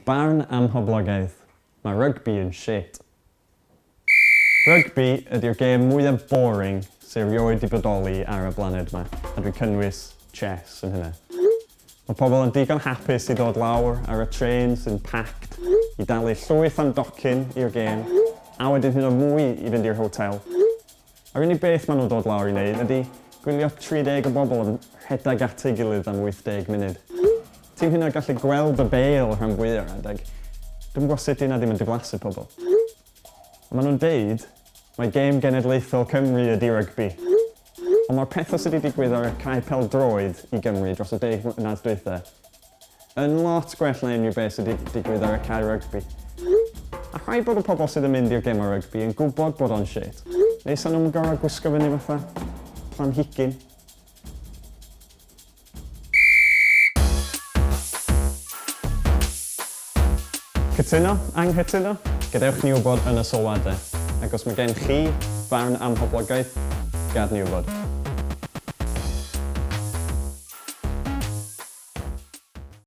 Barn Amhoblogaidd. Mae rygbi yn shit. Rygbi ydy'r gêm mwyaf boring sy'n rioed i bodoli ar y blaned yma, a dwi'n cynnwys chess yn hynny. Mae pobl yn digon hapus i ddod lawr ar y train sy'n packed, i dalu llwyth am docyn i'r gêm, a wedyn hyn o mwy i fynd i'r hotel. A'r unig beth maen nhw'n dod lawr i wneud ydy gwylio 30 o bobl yn rhedeg at ei gilydd am 80 munud. Ti'n hynna gallu gweld y beil rhan fwyaf o'r adeg. Dwi'n gwybod sut yna ddim yn diflasu pobl. Maen nhw'n deud mae gêm genedlaethol Cymru ydy rygbi. Ond mae'r pethau sydd wedi digwydd ar y cae pêl-droed i Gymru dros y 10 mlynedd diwethaf yn lot gwell na unrhyw beth sydd wedi digwydd ar y cae rygbi. A rhai bod y pobl sydd yn mynd i'r gêm o rygbi yn gwybod bod o'n shit. Neu sa'n nhw'n gorfod gwisgo fyny fatha planhigyn. Cytuno, anghytuno, gadewch ni wybod yn y sylwadau. Ac os mae gen chi farn amhoblogaidd, gad ni wybod.